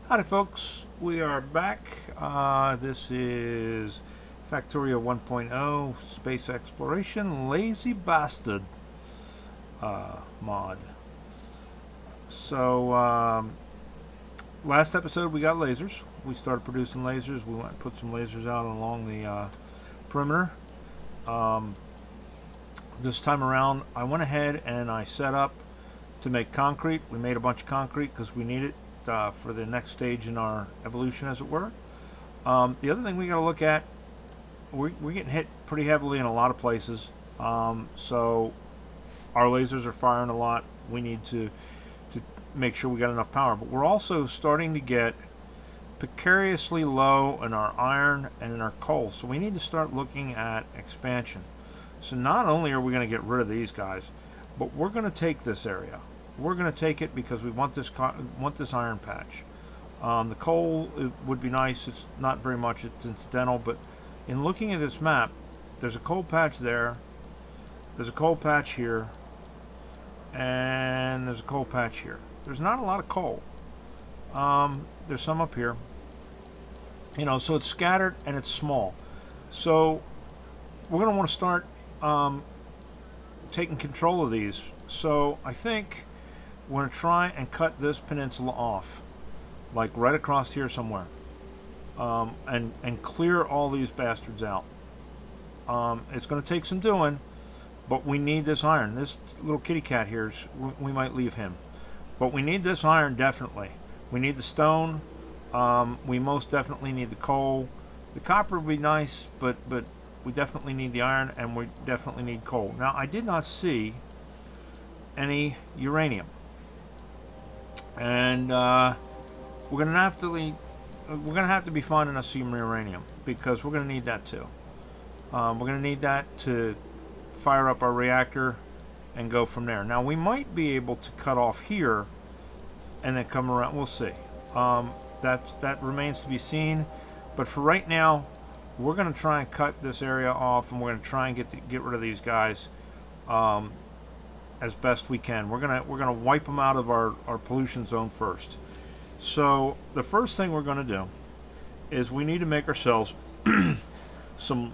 Howdy folks, we are back. This is Factorio 1.0 Space Exploration Lazy Bastard mod. So, last episode we got lasers. We started producing lasers. We went and put some lasers out along the perimeter. This time around I went ahead and I set up to make concrete. We made a bunch of concrete because we need it for the next stage in our evolution, as it were. The other thing we got to look at, we're getting hit pretty heavily in a lot of places. So our lasers are firing a lot. We need to make sure we got enough power. But we're also starting to get precariously low in our iron and in our coal. So we need to start looking at expansion. So not only are we going to get rid of these guys, but we're going to take this area. We're going to take it because we want this iron patch. The coal would be nice. It's not very much. It's incidental. But in looking at this map, there's a coal patch there. There's a coal patch here. And there's a coal patch here. There's not a lot of coal. There's some up here. You know, so it's scattered and it's small. So we're going to want to start taking control of these. So I think we're going to try and cut this peninsula off, like right across here somewhere, and clear all these bastards out. It's going to take some doing, but we need this iron. This little kitty cat here, we might leave him, but we need this iron definitely. We need the stone. We most definitely need the coal. The copper would be nice, but we definitely need the iron, and we definitely need coal. Now, I did not see any uranium, and we're gonna have to be finding us some uranium, because we're gonna need that too. We're gonna need that to fire up our reactor and go from there. Now, we might be able to cut off here and then come around. We'll see. That remains to be seen. But for right now, we're going to try and cut this area off, and we're going to try and get rid of these guys as best we can. We're gonna wipe them out of our pollution zone first. So the first thing we're going to do is we need to make ourselves some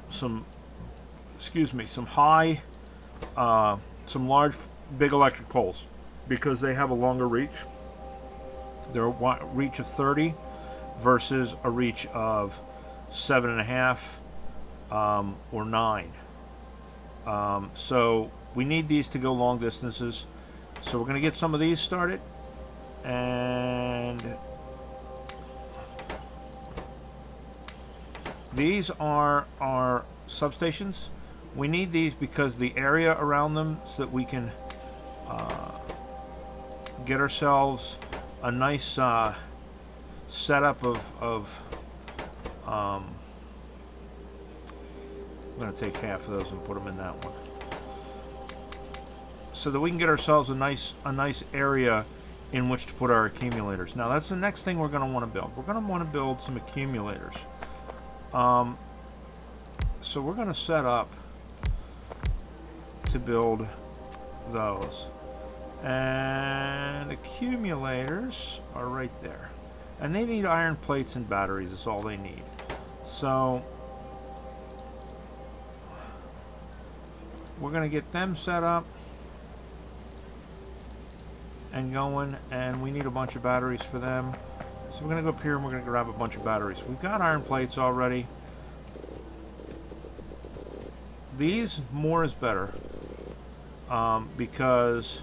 large, big electric poles, because they have a longer reach. They're a reach of 30 versus a reach of 7.5 or 9. So we need these to go long distances. So we're going to get some of these started, and these are our substations. We need these because the area around them, so that we can get ourselves a nice setup of I'm going to take half of those and put them in that one, so that we can get ourselves a nice area in which to put our accumulators. Now, that's the next thing we're going to want to build. We're going to want to build some accumulators. So we're going to set up to build those. And accumulators are right there. And they need iron plates and batteries. That's all they need. So we're going to get them set up and going, and we need a bunch of batteries for them. So we're going to go up here and we're going to grab a bunch of batteries. We've got iron plates already. These, more is better, because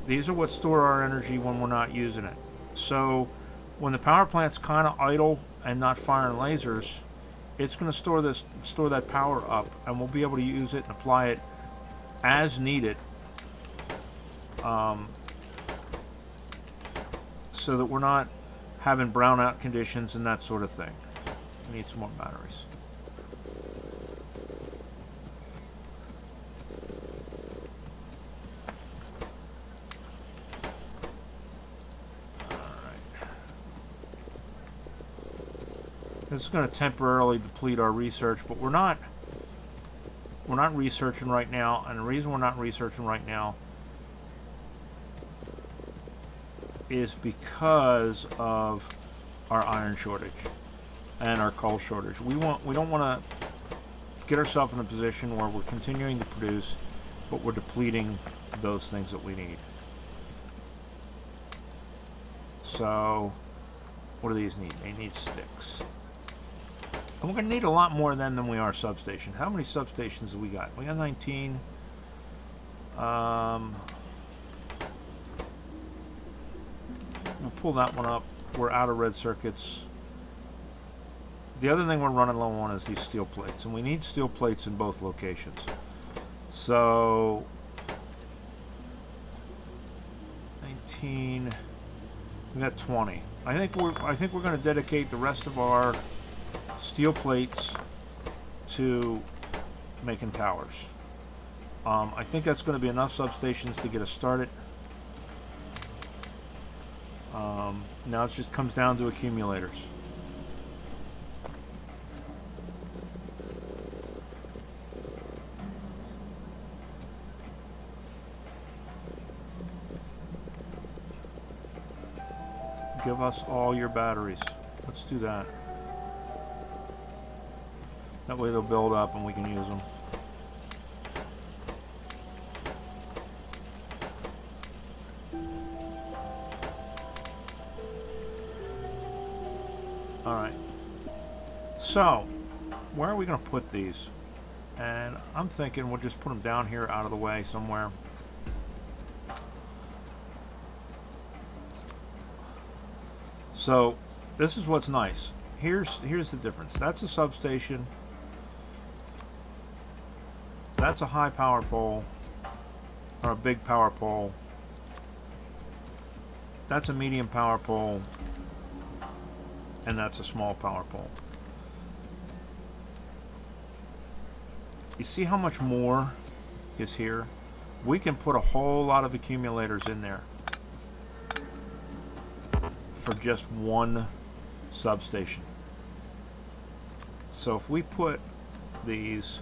these are what store our energy when we're not using it. So when the power plant's kind of idle and not firing lasers, it's going to store that power up, and we'll be able to use it and apply it as needed, so that we're not having brownout conditions and that sort of thing. We need some more batteries. This is going to temporarily deplete our research, but we're not researching right now, and the reason we're not researching right now is because of our iron shortage and our coal shortage. We don't want to get ourselves in a position where we're continuing to produce, but we're depleting those things that we need. So, what do these need? They need sticks. And we're going to need a lot more of them than we are substation. How many substations have we got? We got 19. We'll pull that one up. We're out of red circuits. The other thing we're running low on is these steel plates, and we need steel plates in both locations. So 19, we got 20. I think we're going to dedicate the rest of our steel plates to making towers. I think that's going to be enough substations to get us started. Now it just comes down to accumulators. Give us all your batteries. Let's do that. That way they'll build up and we can use them. Alright. So, where are we going to put these? And I'm thinking we'll just put them down here out of the way somewhere. So, this is what's nice. Here's the difference. That's a substation. That's a high power pole, or a big power pole. That's a medium power pole, and that's a small power pole. You see how much more is here? We can put a whole lot of accumulators in there for just one substation. So if we put these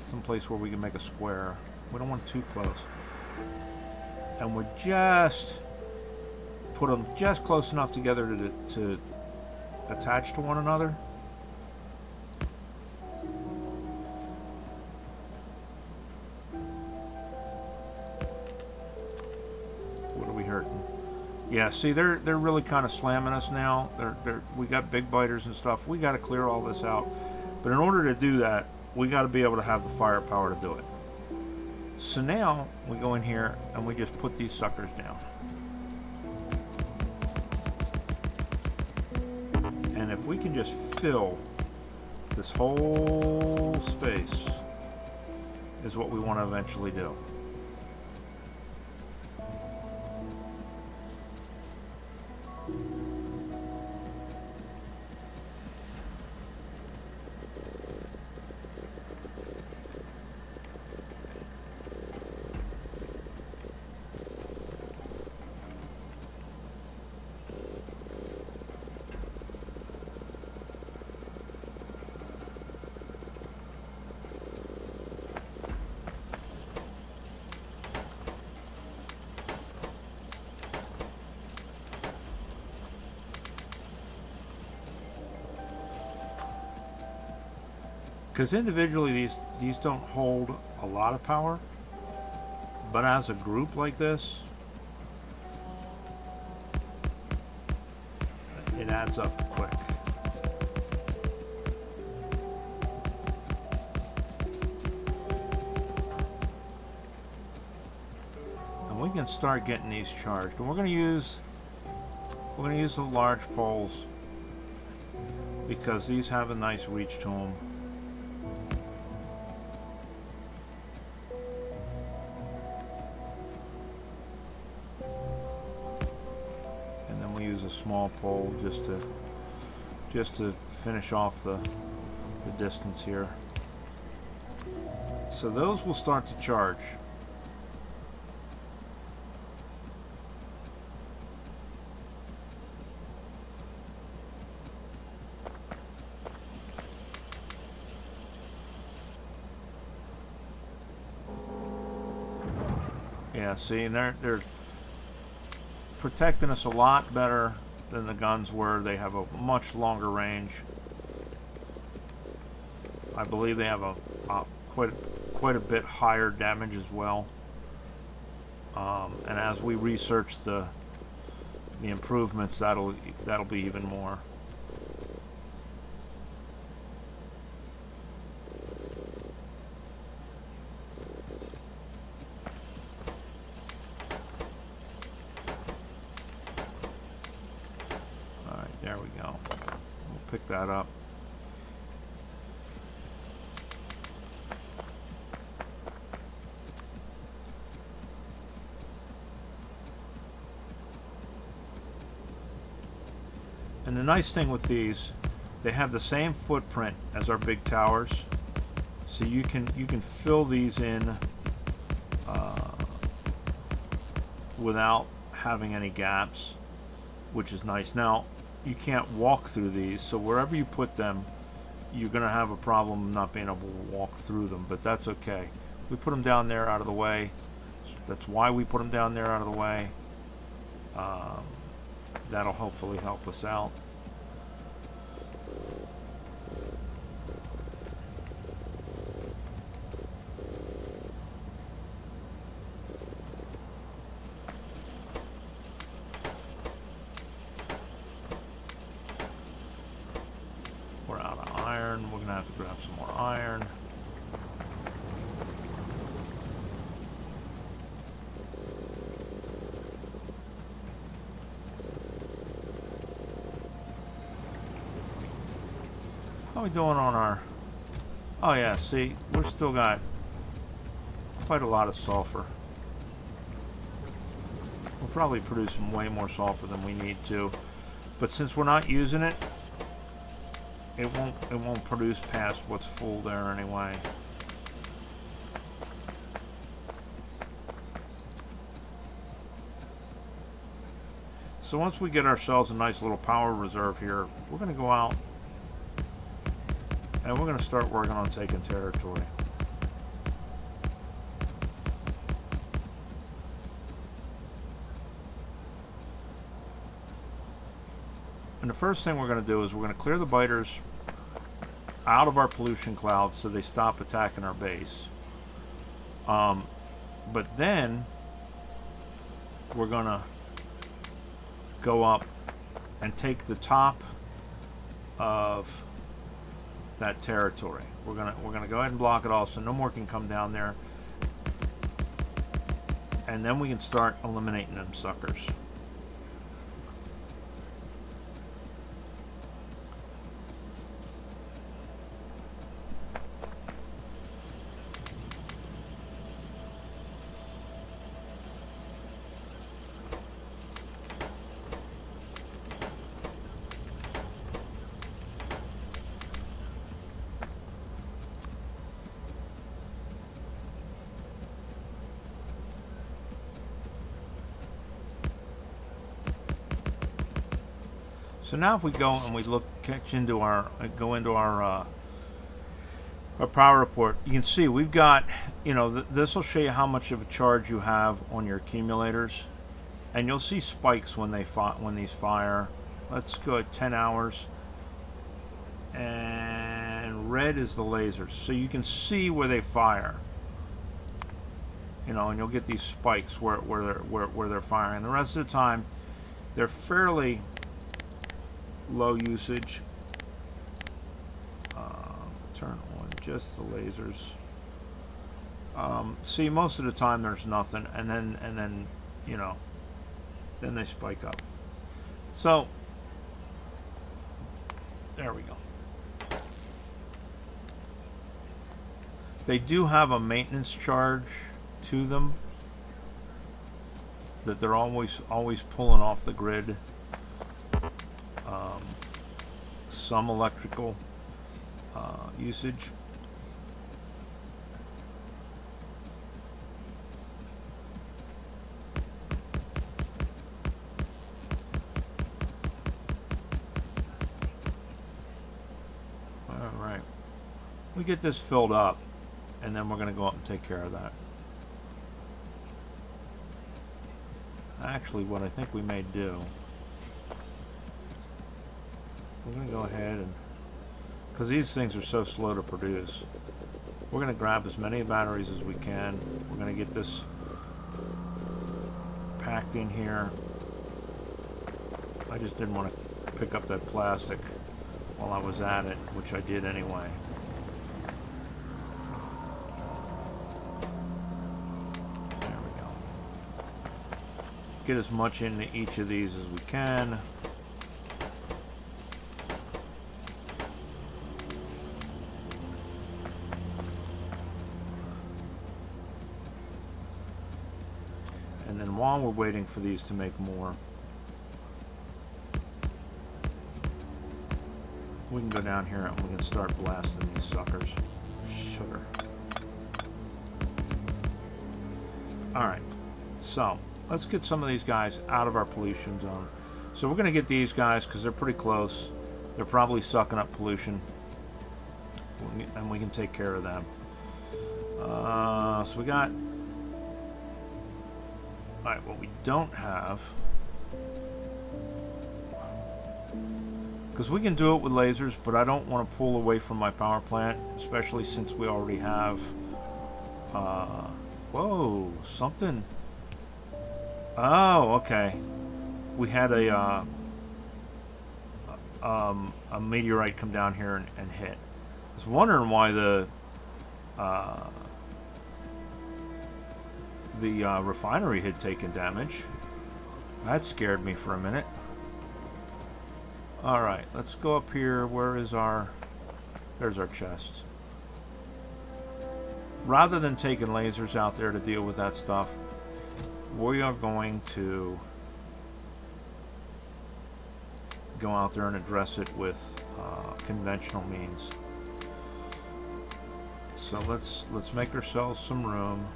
someplace where we can make a square, we don't want too close, and we just put them just close enough together to attach to one another. What are we hurting? Yeah, see, they're really kind of slamming us now. We got big biters and stuff. We got to clear all this out. But in order to do that, we got to be able to have the firepower to do it. So now we go in here and we just put these suckers down. And if we can just fill this whole space, is what we want to eventually do. Because individually these don't hold a lot of power, but as a group like this, it adds up quick. And we can start getting these charged. And we're going to use the large poles because these have a nice reach to them. Small pole just to finish off the distance here. So those will start to charge. Yeah, see, and they're protecting us a lot better than the guns were. They have a much longer range. I believe they have a quite a bit higher damage as well. And as we research the improvements, that'll be even more. All right, there we go. We'll pick that up. And the nice thing with these, they have the same footprint as our big towers, so you can fill these in without having any gaps, which is nice. Now, you can't walk through these, so wherever you put them, you're going to have a problem not being able to walk through them, but that's okay. We put them down there out of the way. That's why we put them down there out of the way. That'll hopefully help us out. We're out of iron. We're gonna have to grab some more iron. How are we doing on our... Oh yeah, see, we're still got quite a lot of sulfur. We're probably producing way more sulfur than we need to, but since we're not using it, it won't produce past what's full there anyway. So once we get ourselves a nice little power reserve here, we're going to go out and we're going to start working on taking territory. And the first thing we're going to do is we're going to clear the biters out of our pollution clouds so they stop attacking our base. But then we're going to go up and take the top of that territory. We're gonna go ahead and block it all so no more can come down there, and then we can start eliminating them suckers. So now if we go and we go into our power report, you can see we've got, this will show you how much of a charge you have on your accumulators, and you'll see spikes when these fire. Let's go at 10 hours, and red is the lasers, so you can see where they fire. And you'll get these spikes where they're firing. The rest of the time, they're fairly low usage. Turn on just the lasers. See, most of the time there's nothing, and then then they spike up. So there we go. They do have a maintenance charge to them that they're always pulling off the grid. Some electrical usage. All right, we get this filled up, and then we're going to go up and take care of that. Actually, what I think we may do we're going to go ahead and, because these things are so slow to produce, we're going to grab as many batteries as we can. We're going to get this packed in here. I just didn't want to pick up that plastic while I was at it, which I did anyway. There we go. Get as much into each of these as we can. And then while we're waiting for these to make more, we can go down here and we can start blasting these suckers. Sugar. Alright, so let's get some of these guys out of our pollution zone. So we're going to get these guys because they're pretty close. They're probably sucking up pollution. And we can take care of them. So we got... Alright, what we don't have... Because we can do it with lasers, but I don't want to pull away from my power plant, especially since we already have... whoa, something... Oh, okay. We had a meteorite come down here and hit. I was wondering why the refinery had taken damage. That scared me for a minute. Alright, let's go up here. Where is our... There's our chest. Rather than taking lasers out there to deal with that stuff, we are going to go out there and address it with conventional means. So let's make ourselves some room.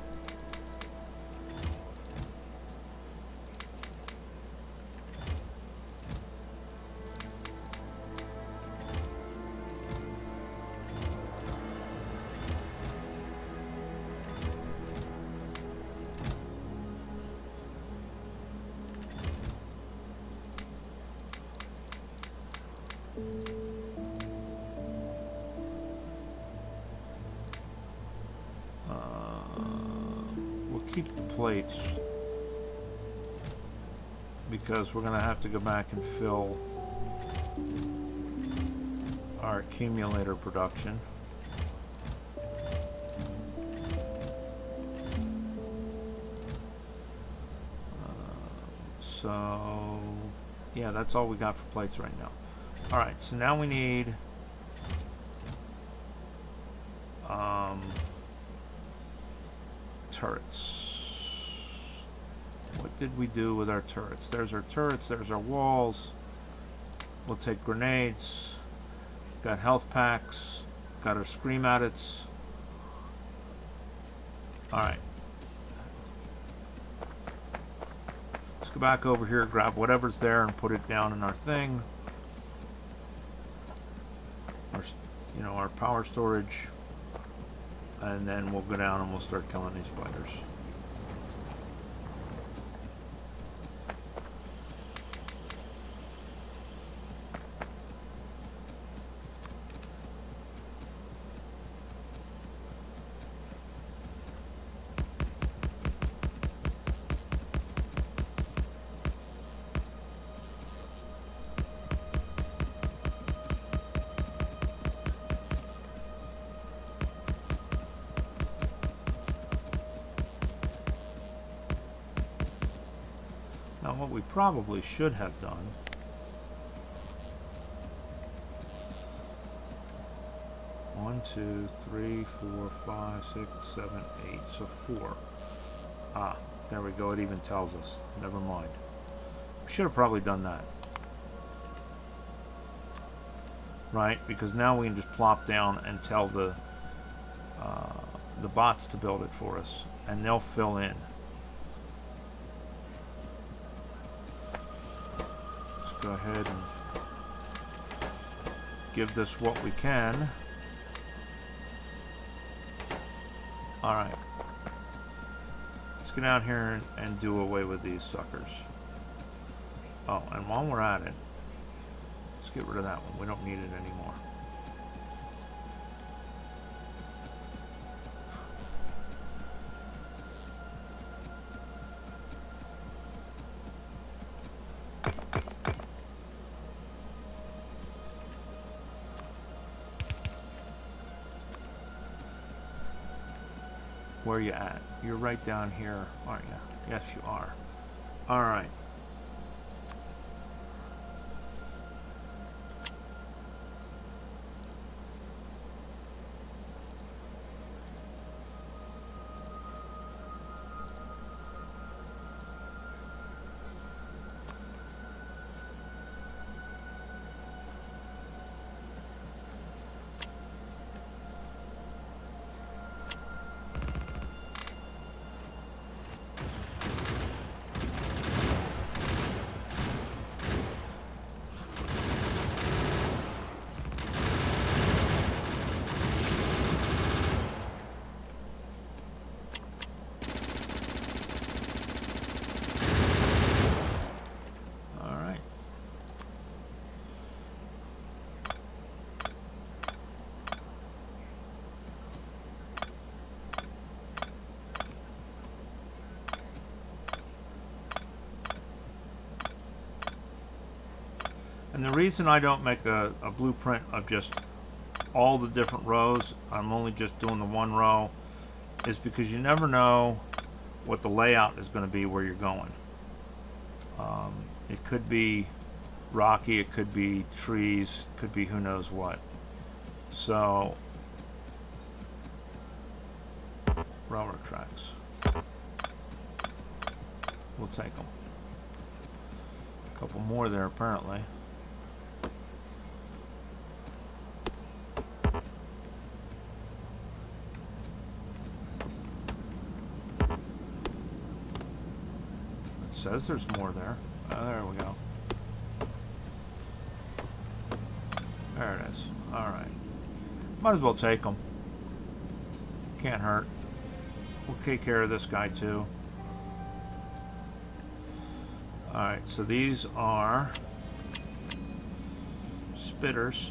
Keep the plates because we're going to have to go back and fill our accumulator production. So yeah, that's all we got for plates right now. Alright, so now we need turrets. What did we do with our turrets? There's our turrets, there's our walls. We'll take grenades. Got health packs. Got our scream adits. Alright. Let's go back over here, grab whatever's there and put it down in our thing. Our power storage. And then we'll go down and we'll start killing these spiders. Now what we probably should have done one, 2, 3, 4, 5, 6, 7, 8, so 4. Ah, there we go, it even tells us. Never mind. We should have probably done that. Right, because now we can just plop down and tell the bots to build it for us, and they'll fill in. Go ahead and give this what we can. Alright. Let's get out here and do away with these suckers. Oh, and while we're at it, let's get rid of that one. We don't need it anymore. Where are you at? You're right down here, aren't you? Yes, you are. All right. And the reason I don't make a blueprint of just all the different rows, I'm only just doing the one row, is because you never know what the layout is going to be where you're going. It could be rocky, it could be trees, could be who knows what. So, railroad tracks. We'll take them. A couple more there apparently. Says there's more there. There we go. There it is. Alright. Might as well take them. Can't hurt. We'll take care of this guy too. Alright, so these are spitters.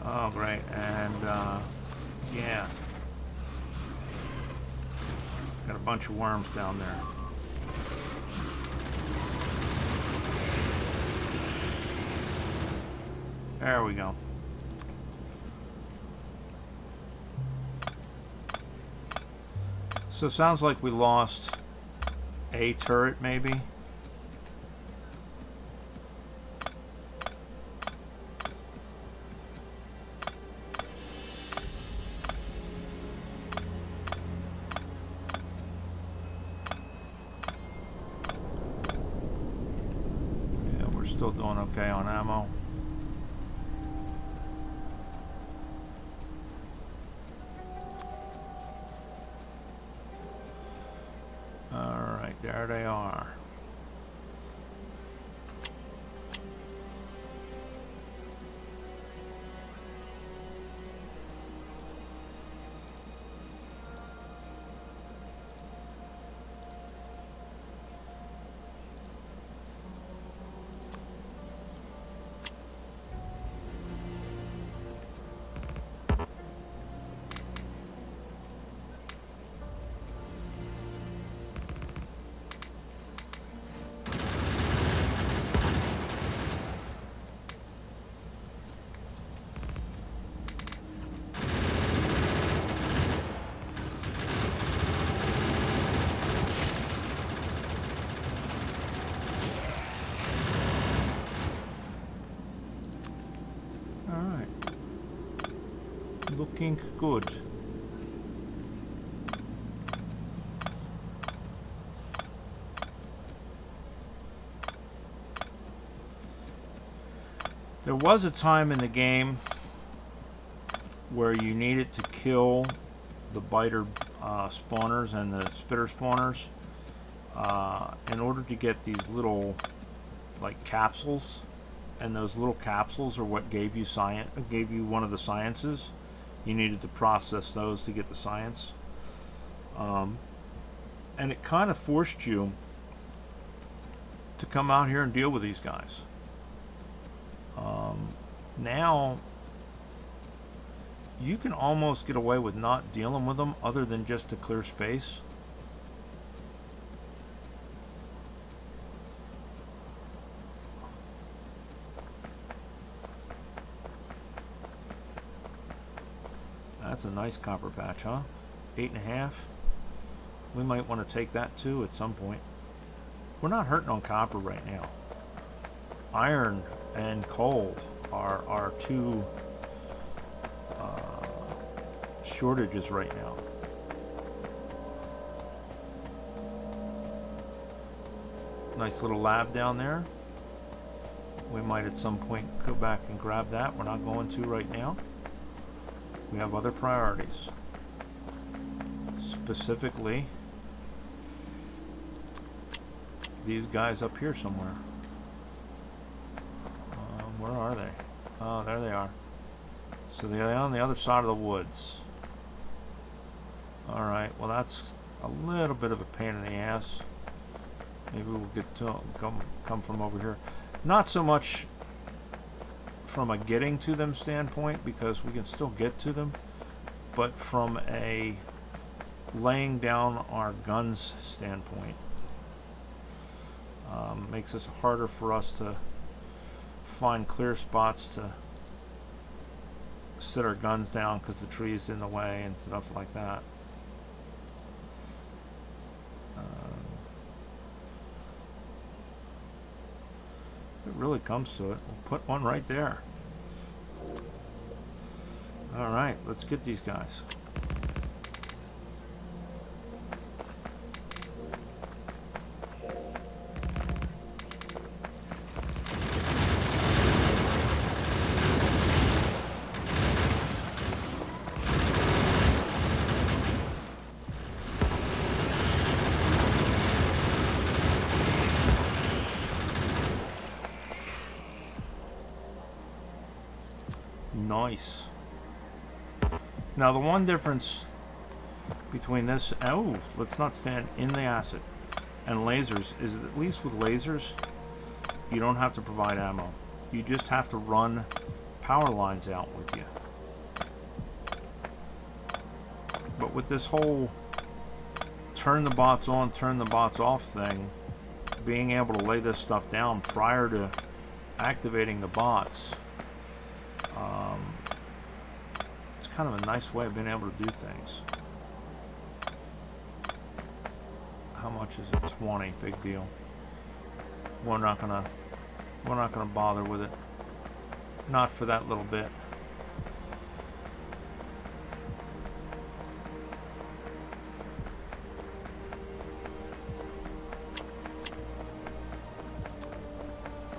Oh, great. And, yeah. Got a bunch of worms down there. There we go. So it sounds like we lost a turret, maybe. Still doing okay on ammo. Alright, there they are. Looking good. There was a time in the game where you needed to kill the biter spawners and the spitter spawners in order to get these little like capsules, and those little capsules are what gave you one of the sciences. You needed to process those to get the science, and it kind of forced you to come out here and deal with these guys. Now you can almost get away with not dealing with them other than just to clear space. That's a nice copper patch, huh? 8.5. We might want to take that too at some point. We're not hurting on copper right now. Iron and coal are our two shortages right now. Nice little lab down there. We might at some point go back and grab that. We're not going to right now. We have other priorities. Specifically, these guys up here somewhere. Where are they? Oh, there they are. So they're on the other side of the woods. Alright, well that's a little bit of a pain in the ass. Maybe we'll get to come from over here. Not so much from a getting to them standpoint, because we can still get to them, but from a laying down our guns standpoint. Makes it harder for us to find clear spots to sit our guns down because the tree's in the way and stuff like that. If it really comes to it, we'll put one right there. Alright, let's get these guys. Nice. Now the one difference between this, oh, let's not stand in the acid, and lasers is that at least with lasers you don't have to provide ammo. You just have to run power lines out with you. But with this whole turn the bots on, turn the bots off thing, being able to lay this stuff down prior to activating the bots, it's kind of a nice way of being able to do things. How much is it? 20. Big deal. We're not gonna bother with it. Not for that little bit.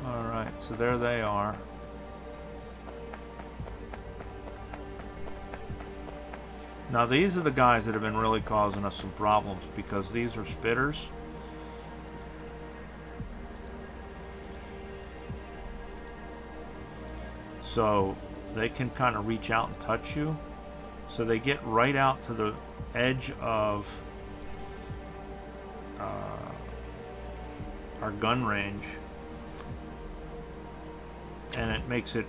Alright, so there they are. Now these are the guys that have been really causing us some problems, because these are spitters. So they can kind of reach out and touch you. So they get right out to the edge of our gun range, and it makes it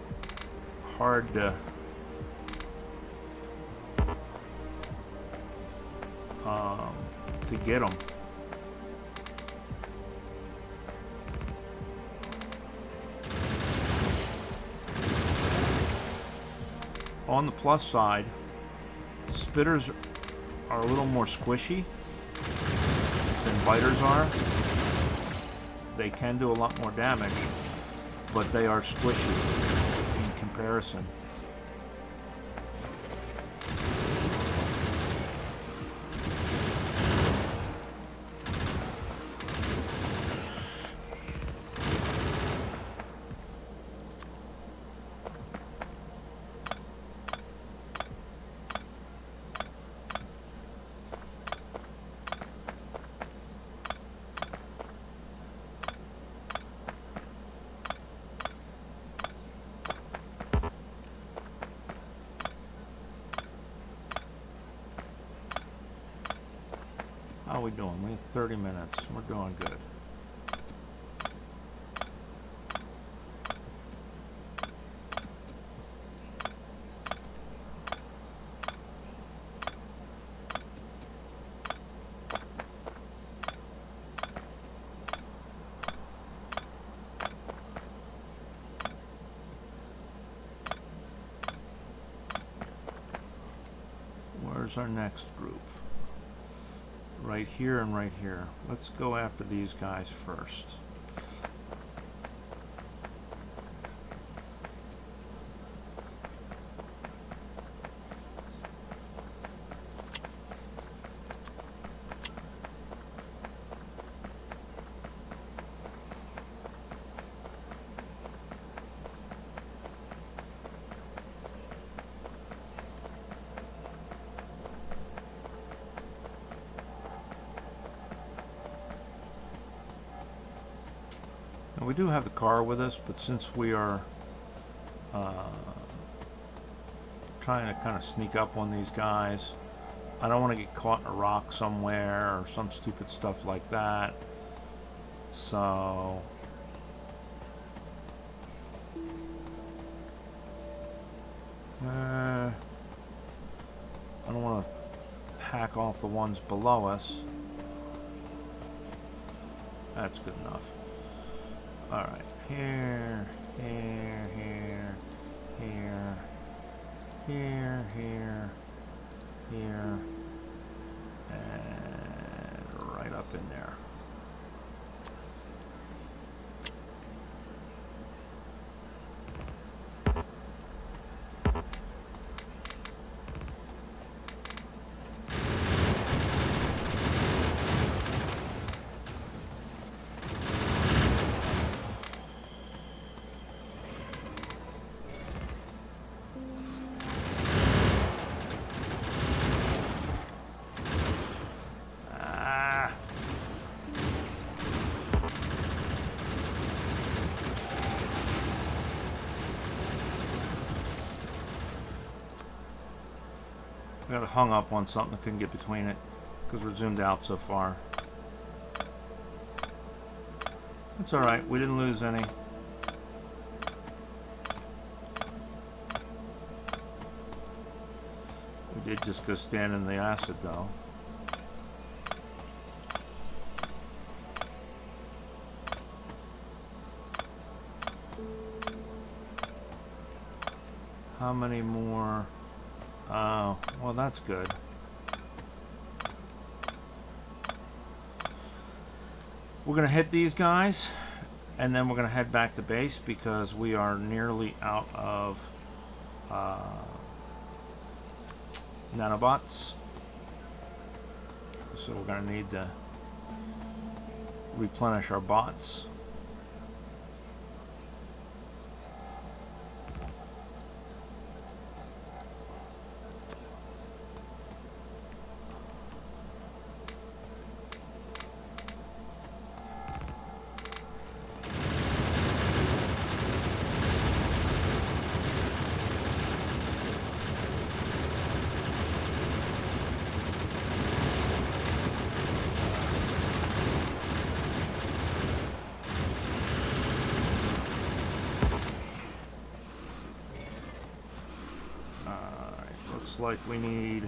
hard to get them. On the plus side, spitters are a little more squishy than biters are. They can do a lot more damage, but they are squishy in comparison. we doing? We have 30 minutes. We're doing good. Where's our next group? Right here and right here. Let's go after these guys first. We do have the car with us, but since we are trying to kind of sneak up on these guys, I don't want to get caught in a rock somewhere or some stupid stuff like that. So I don't want to hack off the ones below us. That's good enough. Alright, here, here, here, here, here, here, here, and right up in there. I got hung up on something, couldn't get between it because we're zoomed out so far. It's alright, we didn't lose any. We did just go stand in the acid though. How many more? Oh, well that's good. We're going to hit these guys, and then we're going to head back to base because we are nearly out of nanobots. So we're going to need to replenish our bots. Like we need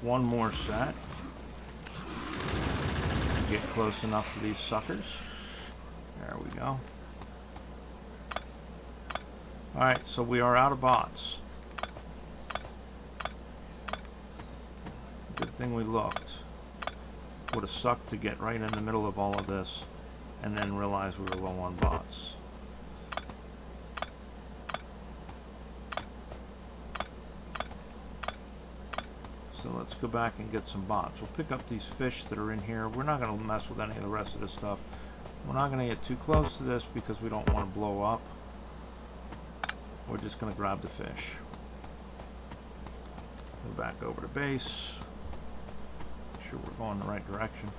one more set to get close enough to these suckers. There we go. Alright, so we are out of bots. Good thing we looked. Would have sucked to get right in the middle of all of this and then realize we were low on bots. So let's go back and get some bots. We'll pick up these fish that are in here. We're not going to mess with any of the rest of this stuff. We're not going to get too close to this because we don't want to blow up. We're just going to grab the fish. Go back over to base. Make sure we're going the right direction.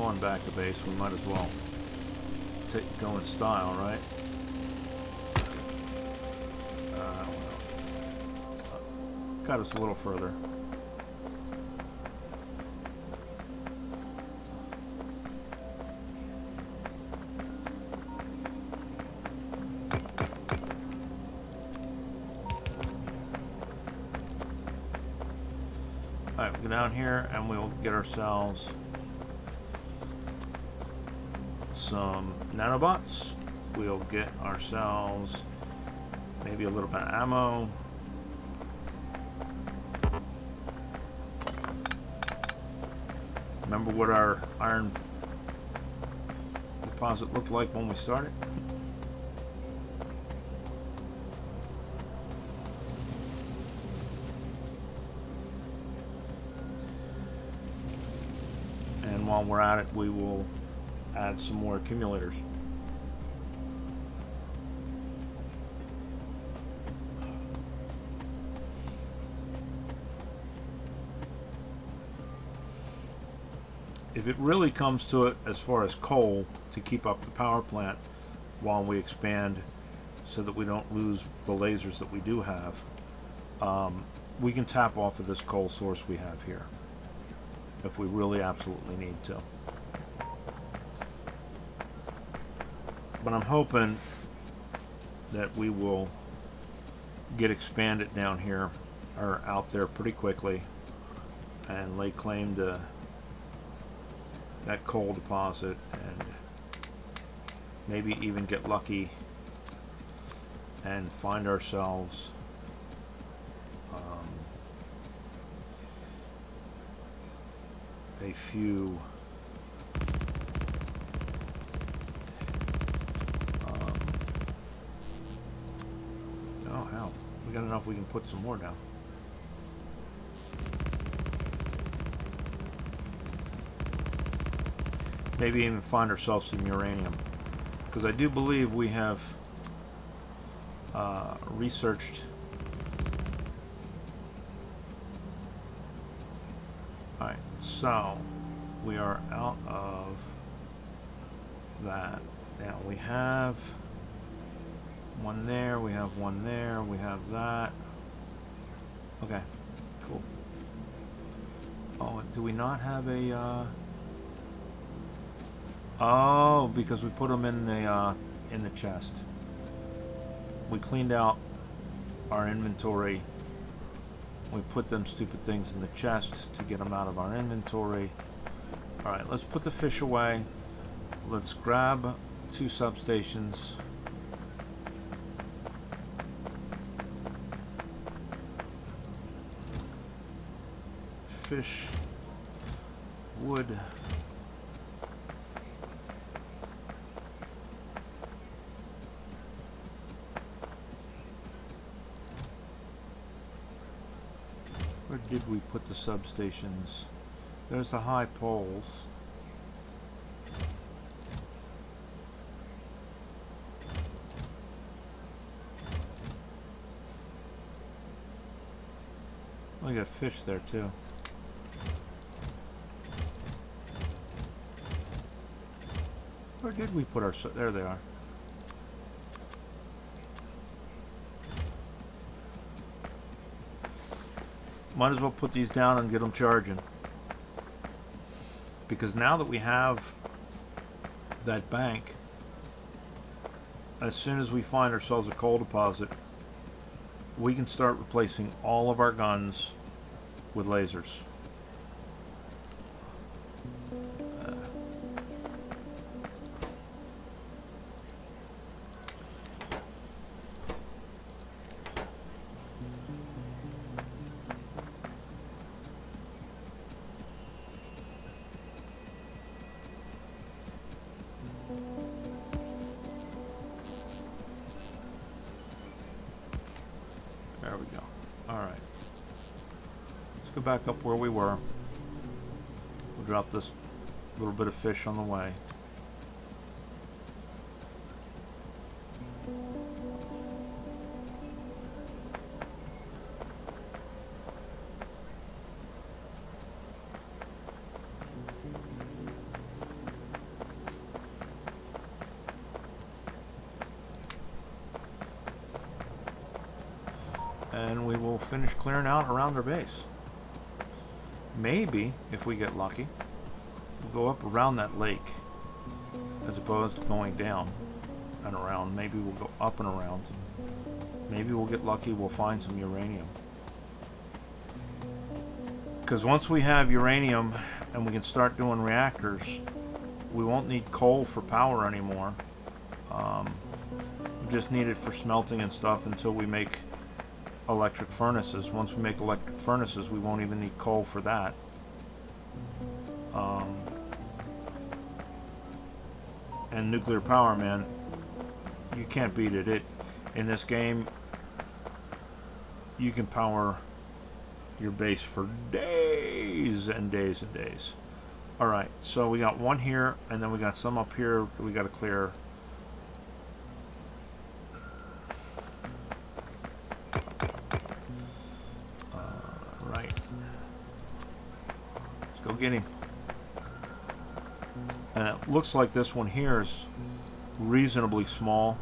on back a base, we might as well go in style, right? Got us a little further. Alright, we'll go down here and we'll get ourselves some nanobots. We'll get ourselves maybe a little bit of ammo. Remember what our iron deposit looked like when we started? And while we're at it, we will add some more accumulators. If it really comes to it as far as coal to keep up the power plant while we expand so that we don't lose the lasers that we do have, we can tap off of this coal source we have here if we really absolutely need to. But I'm hoping that we will get expanded down here or out there pretty quickly and lay claim to that coal deposit and maybe even get lucky and find ourselves a few oh hell, we got enough we can put some more down. Maybe even find ourselves some uranium, because I do believe we have researched. Alright, so we are out of that. Now we have one there, we have one there, we have that. Okay, cool. Oh, do we not have a oh, because we put them in the chest. We cleaned out our inventory. We put them stupid things in the chest to get them out of our inventory. Alright, let's put the fish away. Let's grab 2 substations. Fish, wood. Where did we put the substations? There's the high poles. We got fish there too. Where did we put our... there they are. Might as well put these down and get them charging. Because now that we have that bank, as soon as we find ourselves a coal deposit, we can start replacing all of our guns with lasers. There we go. Alright. Let's go back up where we were. We'll drop this little bit of fish on the way. and we will finish clearing out around our base. Maybe, if we get lucky, we'll go up around that lake as opposed to going down and around. Maybe we'll go up and around. Maybe we'll get lucky, we'll find some uranium. Because once we have uranium and we can start doing reactors, we won't need coal for power anymore. We just need it for smelting and stuff until we make electric furnaces. Once we make electric furnaces, we won't even need coal for that. And nuclear power, man, you can't beat it. In this game, you can power your base for days and days and days. Alright, so we got one here, and then we got some up here we got to clear. Right. Let's go get him. And it looks like this one here is reasonably small.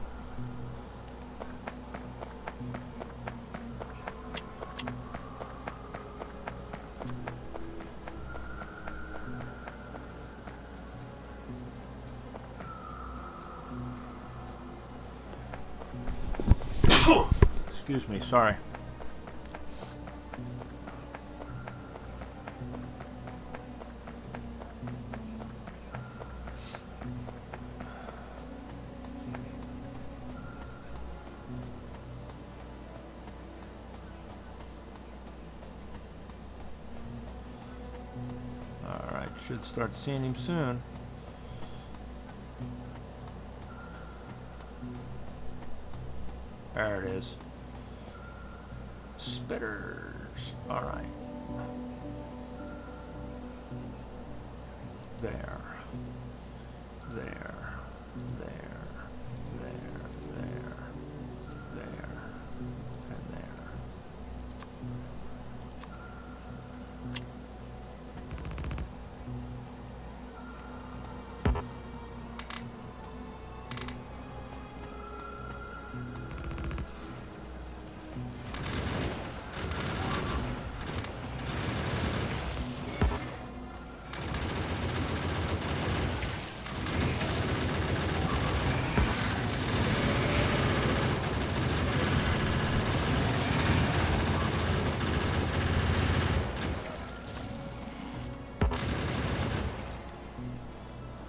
Excuse me, sorry. Alright, should start seeing him soon. There it is. Spitters. Alright. There. There. There. There. There. There. And there.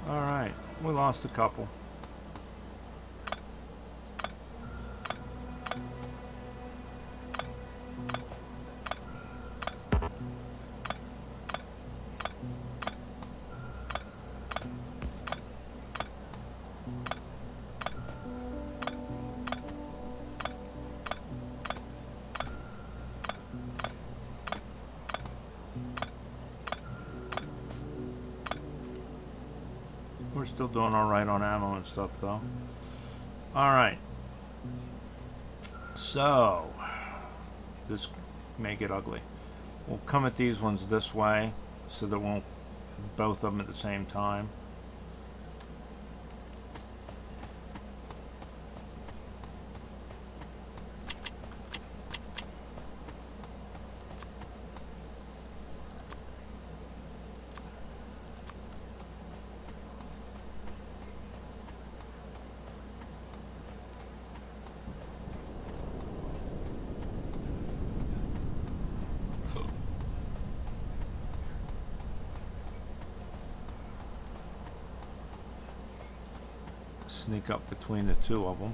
Alright, we lost a couple. We're still doing alright on ammo and stuff though. Alright. So, this may get ugly. We'll come at these ones this way so that we won't both of them at the same time. Sneak up between the two of them.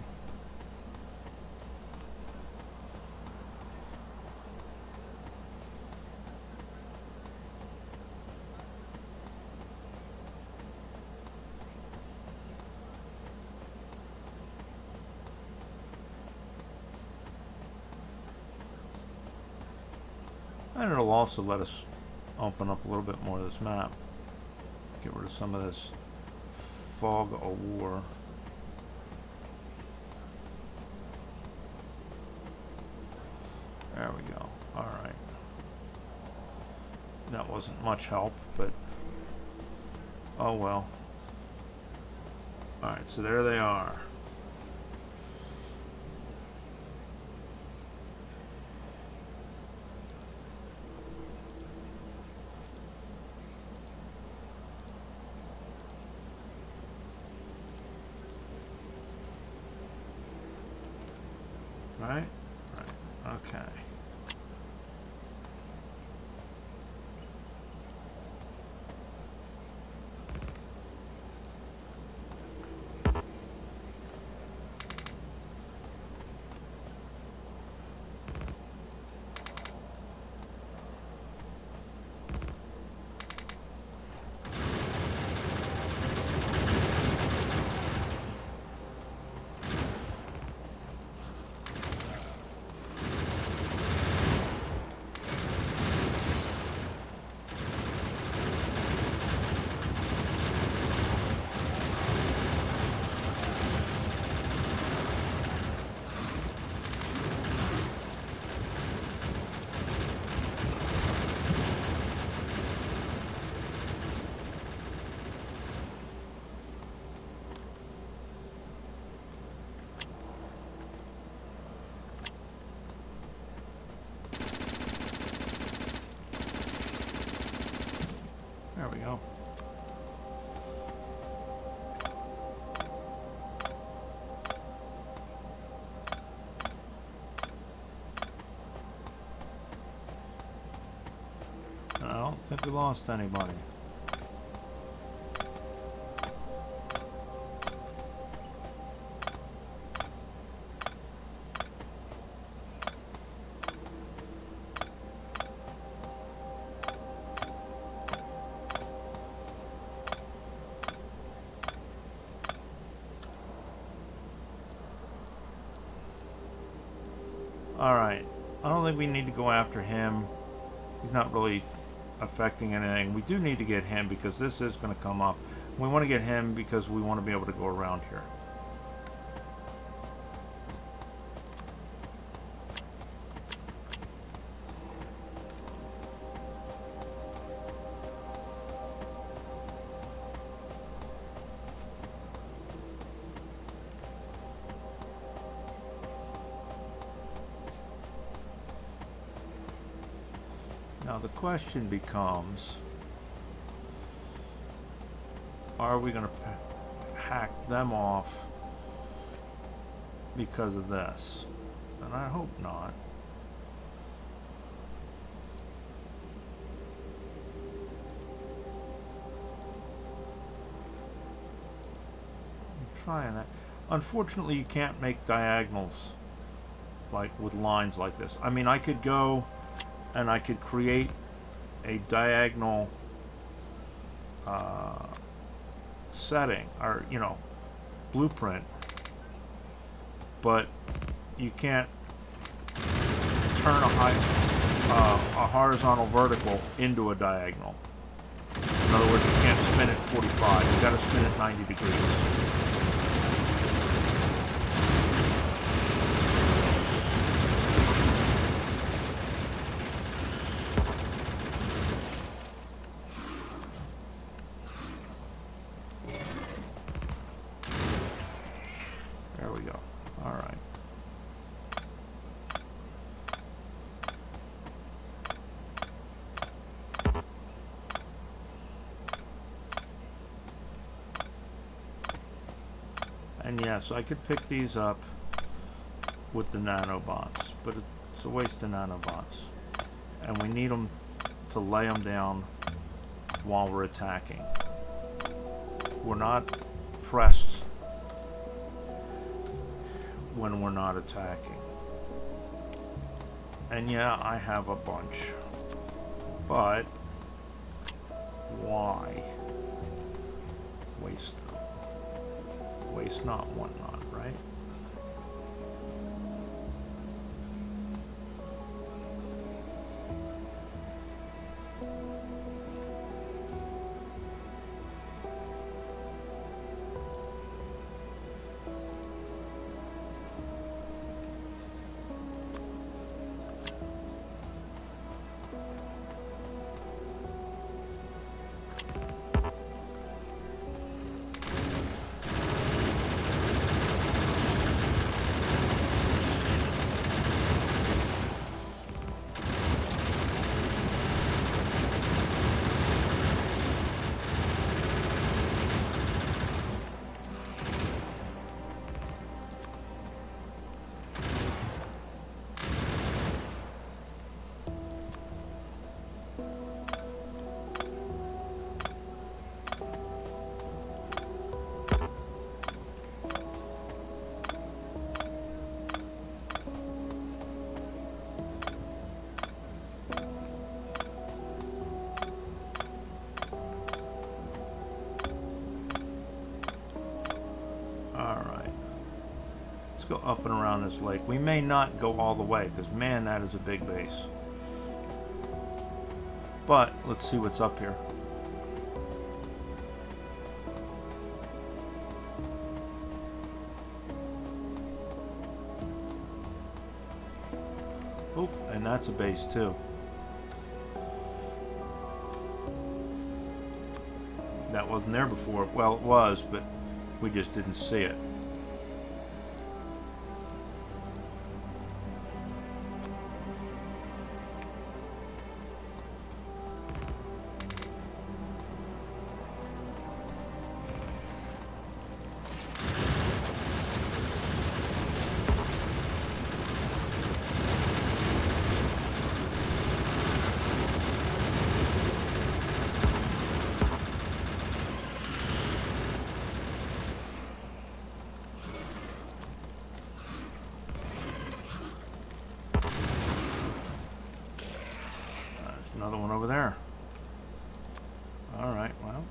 And it'll also let us open up a little bit more of this map. Get rid of some of this fog of war. There we go. Alright. That wasn't much help, but oh well. Alright, so there they are. Right? Right. Okay. There we go. I don't think we lost anybody. Alright, I don't think we need to go after him. He's not really affecting anything. We do need to get him because this is going to come up. We want to get him because we want to be able to go around here. Now the question becomes, are we going to hack them off because of this? And I hope not. I'm trying that. Unfortunately, you can't make diagonals like with lines like this. I mean, I could go and I could create a diagonal setting, or blueprint, but you can't turn a horizontal vertical into a diagonal. In other words, you can't spin it 45. You got to spin it 90 degrees. And yes, I could pick these up with the nanobots, but it's a waste of nanobots. And we need them to lay them down while we're attacking. We're not pressed when we're not attacking. And yeah, I have a bunch. But why waste them? Waste not, want not, right? go up and around this lake. We may not go all the way, because man, that is a big base. But let's see what's up here. Oh, and that's a base too. That wasn't there before. Well, it was, but we just didn't see it. Another one over there. All right, well.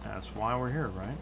That's why we're here, right?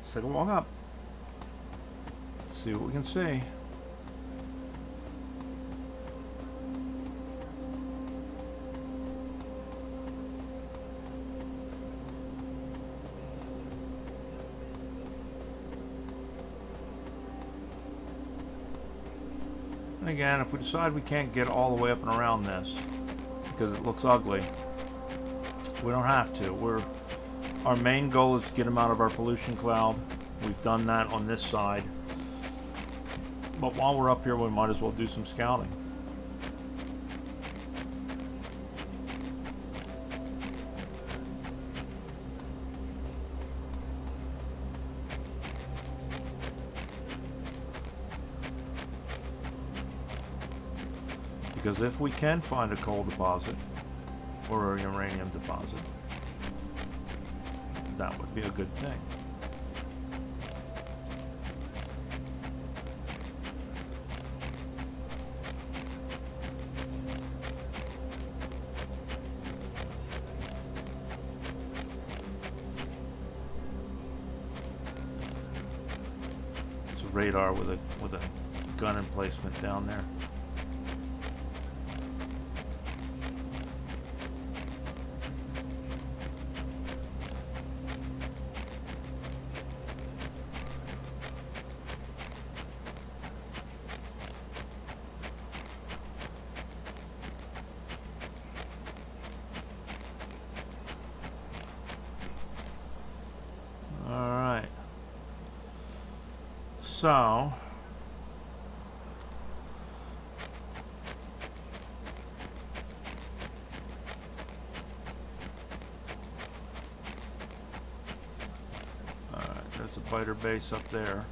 Let's take a walk up. Let's see what we can see. And again, if we decide we can't get all the way up and around this because it looks ugly, we don't have to. Our main goal is to get them out of our pollution cloud. We've done that on this side. But while we're up here, we might as well do some scouting. Because if we can find a coal deposit or a uranium deposit, that would be a good thing. It's a radar with a gun emplacement down there. So, spider base up there.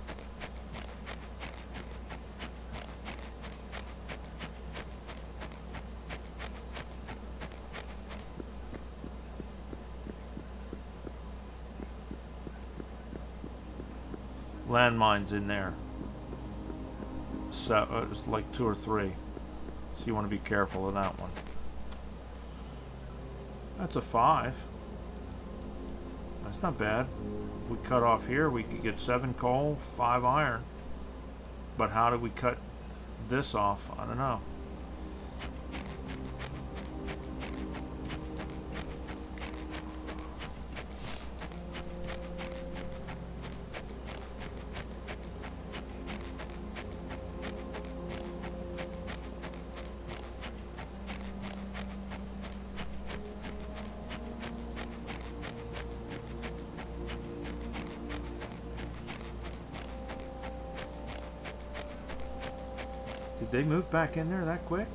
Landmines in there. So it's like 2 or 3. So you want to be careful of that one. That's a 5. That's not bad. If we cut off here, we could get 7 coal, 5 iron. But how do we cut this off? I don't know. Did they move back in there that quick?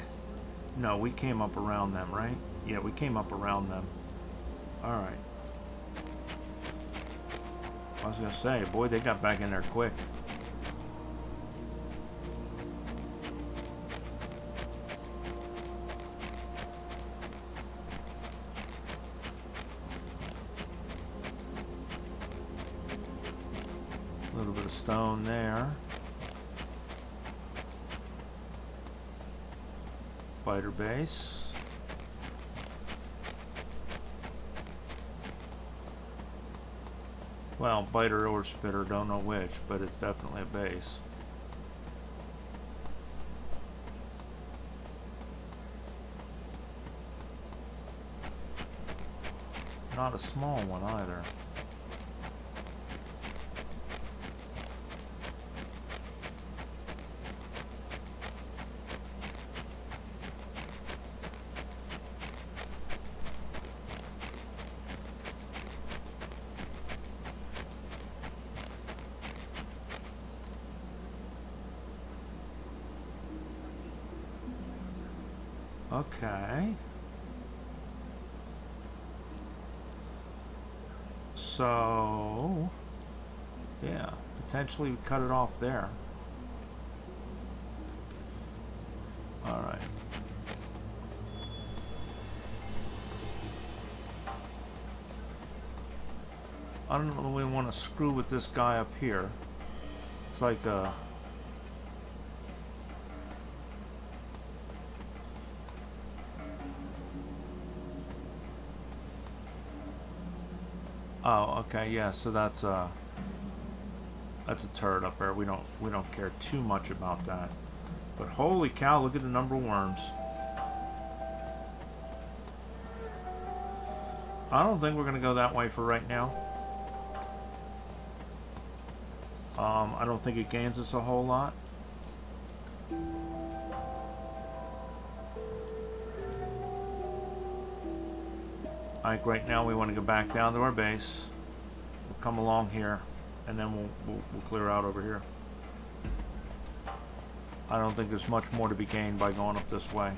No, we came up around them, right? Yeah, we came up around them. Alright. I was gonna say, boy, they got back in there quick. A little bit of stone there. Spider base. Well, biter or spitter, don't know which, but it's definitely a base. Not a small one either. Okay. So, yeah, potentially cut it off there. All right. I don't know if we want to screw with this guy up here. It's like a... Oh, okay, yeah, so that's a turret up there. We don't care too much about that. But holy cow, look at the number of worms. I don't think we're gonna go that way for right now. I don't think it gains us a whole lot. I think right now we want to go back down to our base. We'll come along here, and then we'll clear out over here. I don't think there's much more to be gained by going up this way.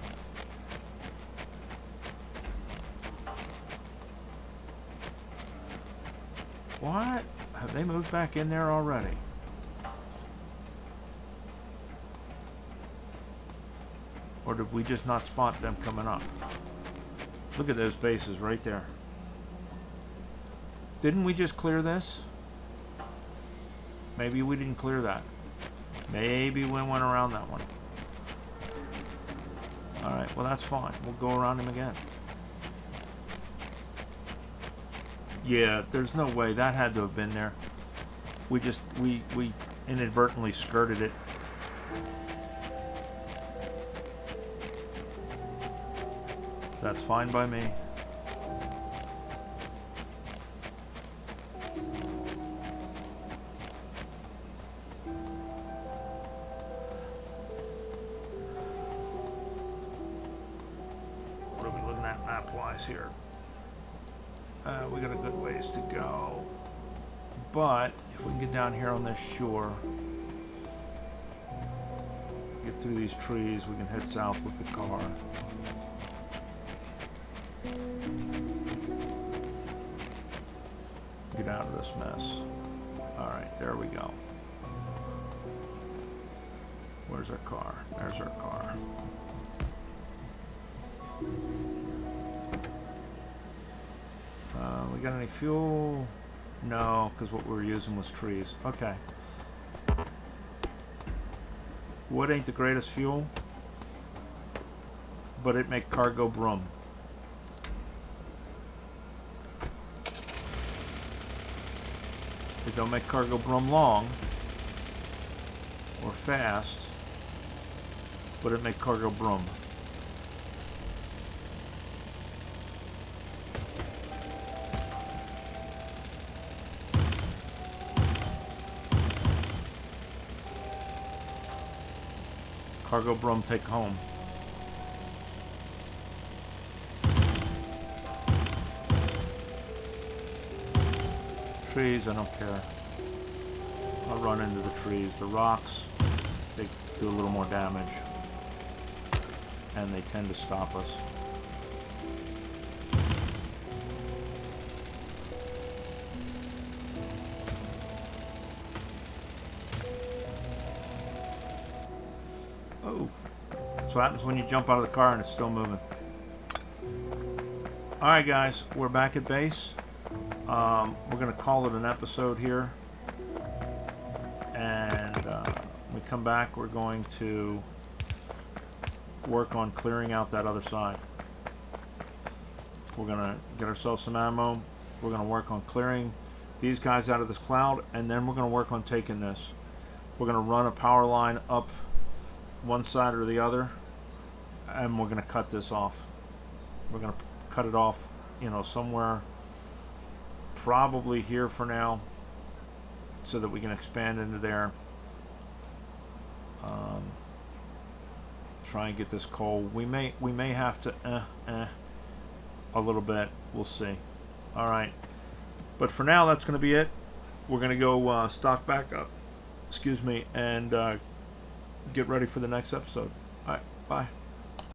What? Have they moved back in there already? Or did we just not spot them coming up? Look at those bases right there. Didn't we just clear this? Maybe we didn't clear that. Maybe we went around that one. Alright, well that's fine. We'll go around him again. Yeah, there's no way. That had to have been there. We inadvertently skirted it. That's fine by me. What are we looking at map-wise here? We got a good ways to go. But if we can get down here on this shore, get through these trees, we can head south with the car. Get out of this mess. Alright. There we go. Where's our car? There's our car. We got any fuel? No, because what we were using was trees. Okay. Wood ain't the greatest fuel, but it make cargo brum. It don't make cargo brum long or fast, but it make cargo brum. Cargo brum take home. Trees, I don't care. I'll run into the trees. The rocks, they do a little more damage. And they tend to stop us. Oh, that's what happens when you jump out of the car and it's still moving. Alright guys, we're back at base. We're going to call it an episode here. And when we come back, we're going to work on clearing out that other side. We're going to get ourselves some ammo. We're going to work on clearing these guys out of this cloud. And then we're going to work on taking this. We're going to run a power line up one side or the other, and we're going to cut this off. We're going to cut it off, you know, somewhere probably here for now, so that we can expand into there. Try and get this coal. We may have to a little bit. We'll see. All right, but for now that's going to be it. We're going to go stock back up. Excuse me, and get ready for the next episode. All right, bye.